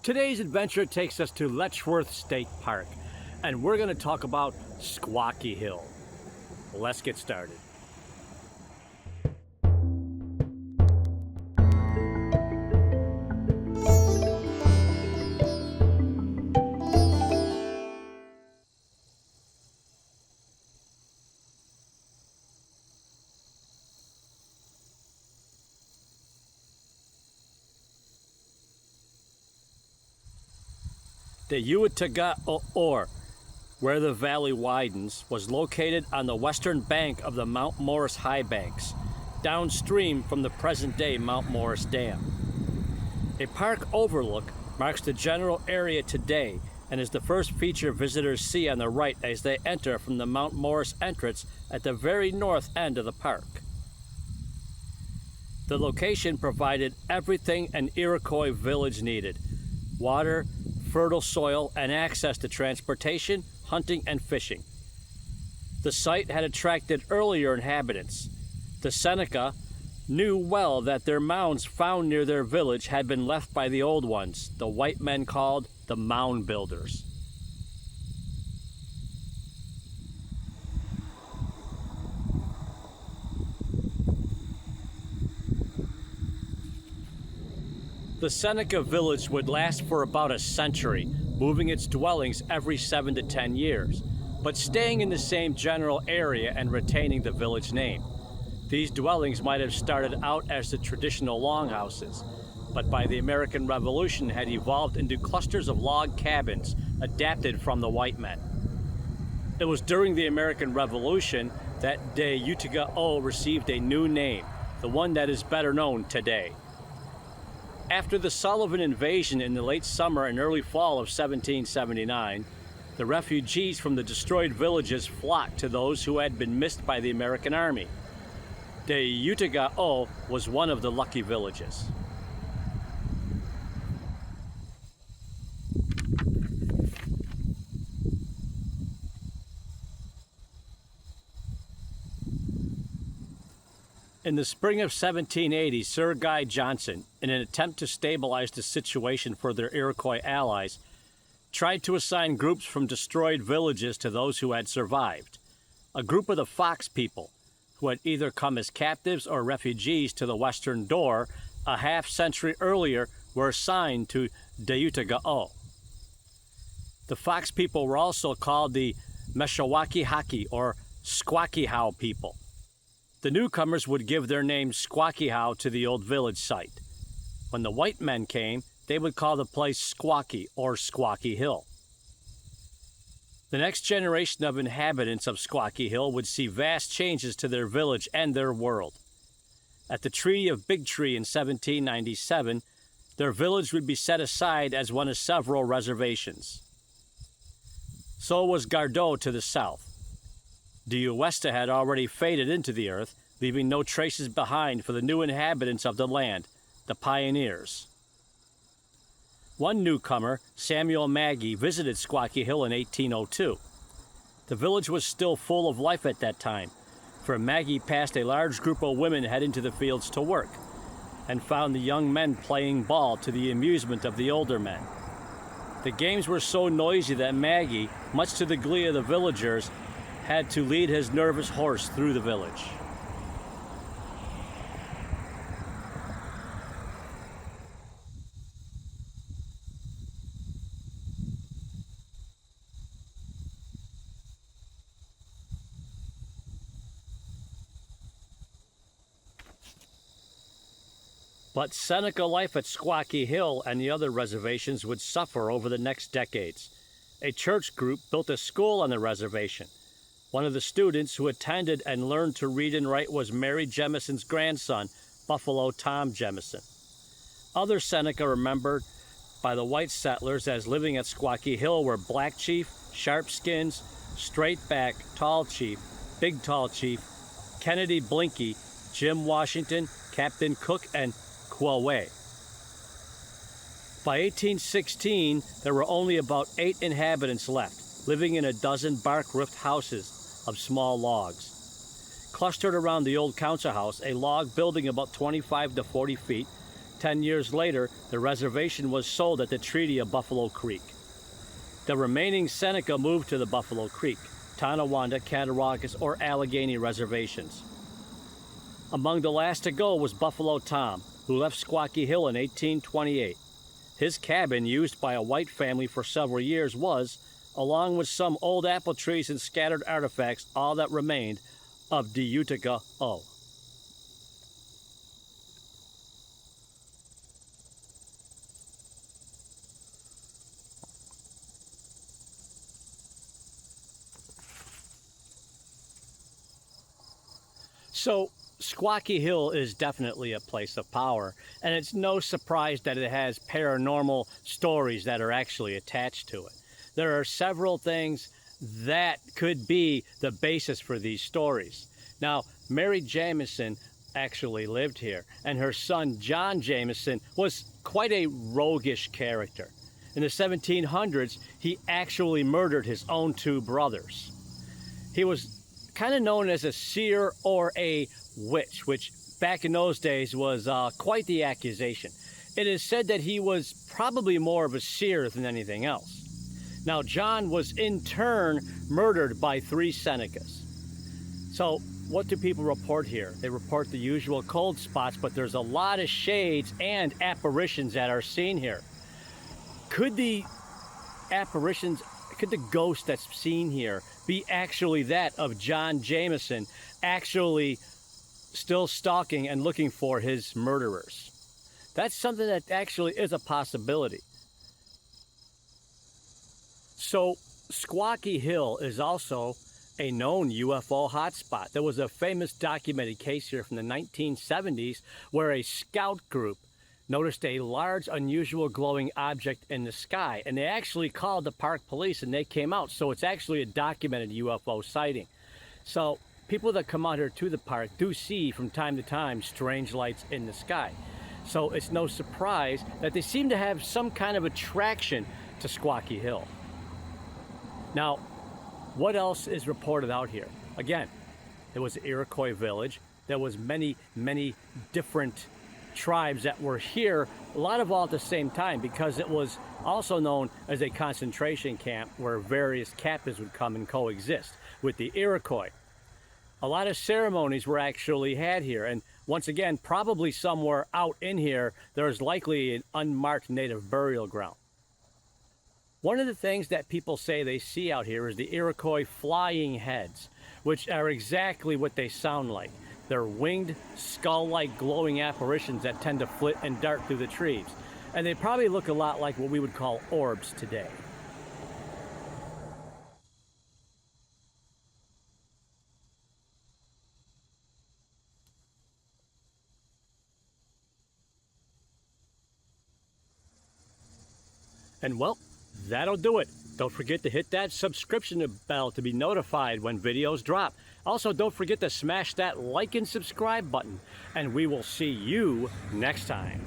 Today's adventure takes us to Letchworth State Park, and we're going to talk about Sqwakie Hill. Let's get started. The Sqwakie, where the valley widens, was located on the western bank of the Mount Morris High Banks, downstream from the present-day Mount Morris Dam. A park overlook marks the general area today and is the first feature visitors see on the right as they enter from the Mount Morris entrance at the very north end of the park. The location provided everything an Iroquois village needed: water, fertile soil, and access to transportation, hunting, and fishing. The site had attracted earlier inhabitants. The Seneca knew well that their mounds found near their village had been left by the old ones, the white men called the mound builders. The Seneca village would last for about a century, moving its dwellings every 7 to 10 years, but staying in the same general area and retaining the village name. These dwellings might have started out as the traditional longhouses, but by the American Revolution had evolved into clusters of log cabins adapted from the white men. It was during the American Revolution that the Sqwakie received a new name, the one that is better known today. After the Sullivan invasion in the late summer and early fall of 1779, the refugees from the destroyed villages flocked to those who had been missed by the American army. The Sqwakie was one of the lucky villages. In the spring of 1780, Sir Guy Johnson, in an attempt to stabilize the situation for their Iroquois allies, tried to assign groups from destroyed villages to those who had survived. A group of the Fox people, who had either come as captives or refugees to the Western Door a half-century earlier, were assigned to the Sqwakie. The Fox people were also called the Sqwakie or Sqwakie Hill people. The newcomers would give their name Sqwakie Hill to the old village site. When the white men came, they would call the place Sqwakie or Sqwakie Hill. The next generation of inhabitants of Sqwakie Hill would see vast changes to their village and their world. At the Treaty of Big Tree in 1797, their village would be set aside as one of several reservations. So was Gardeau to the south. The Sqwakie had already faded into the earth, leaving no traces behind for the new inhabitants of the land, the pioneers. One newcomer, Samuel Maggie, visited Sqwakie Hill in 1802. The village was still full of life at that time, for Maggie passed a large group of women heading to the fields to work, and found the young men playing ball to the amusement of the older men. The games were so noisy that Maggie, much to the glee of the villagers, had to lead his nervous horse through the village. But Seneca life at Sqwakie Hill and the other reservations would suffer over the next decades. A church group built a school on the reservation. One of the students who attended and learned to read and write was Mary Jemison's grandson, Buffalo Tom Jemison. Other Seneca remembered by the white settlers as living at Sqwakie Hill were Black Chief, Sharp Skins, Straight Back, Tall Chief, Big Tall Chief, Kennedy Blinky, Jim Washington, Captain Cook, and Sqwakie. By 1816, there were only about 8 inhabitants left, living in a dozen bark-roofed houses of small logs. Clustered around the old council house, a log building about 25 to 40 feet, 10 years later, the reservation was sold at the Treaty of Buffalo Creek. The remaining Seneca moved to the Buffalo Creek, Tonawanda, Cattaraugus, or Allegheny reservations. Among the last to go was Buffalo Tom, who left Sqwakie Hill in 1828. His cabin, used by a white family for several years, was, along with some old apple trees and scattered artifacts, all that remained of the Utica O. So, Sqwakie Hill is definitely a place of power, and it's no surprise that it has paranormal stories that are actually attached to it. There are several things that could be the basis for these stories. Now, Mary Jamison actually lived here, and her son John Jamison was quite a roguish character. In the 1700s, he actually murdered his own two brothers. He was kind of known as a seer or a witch, which back in those days was quite the accusation. It is said that he was probably more of a seer than anything else. Now, John was in turn murdered by 3 Senecas. So what do people report here? They report the usual cold spots, but there's a lot of shades and apparitions that are seen here. Could the apparitions, could the ghost that's seen here be actually that of John Jamison, actually still stalking and looking for his murderers? That's something that actually is a possibility. So Sqwakie Hill is also a known UFO hotspot. There was a famous documented case here from the 1970s where a scout group noticed a large, unusual glowing object in the sky, and they actually called the park police and they came out. So it's actually a documented UFO sighting. So people that come out here to the park do see from time to time strange lights in the sky. So it's no surprise that they seem to have some kind of attraction to Sqwakie Hill. Now, what else is reported out here? Again, there was an Iroquois village. There was many different tribes that were here, a lot of all at the same time, because it was also known as a concentration camp where various captives would come and coexist with the Iroquois. A lot of ceremonies were actually had here, and once again, probably somewhere out in here, there's likely an unmarked native burial ground. One of the things that people say they see out here is the Iroquois flying heads, which are exactly what they sound like. They're winged, skull-like glowing apparitions that tend to flit and dart through the trees. And they probably look a lot like what we would call orbs today. And well, that'll do it. Don't forget to hit that subscription bell to be notified when videos drop. Also, don't forget to smash that like and subscribe button, and we will see you next time.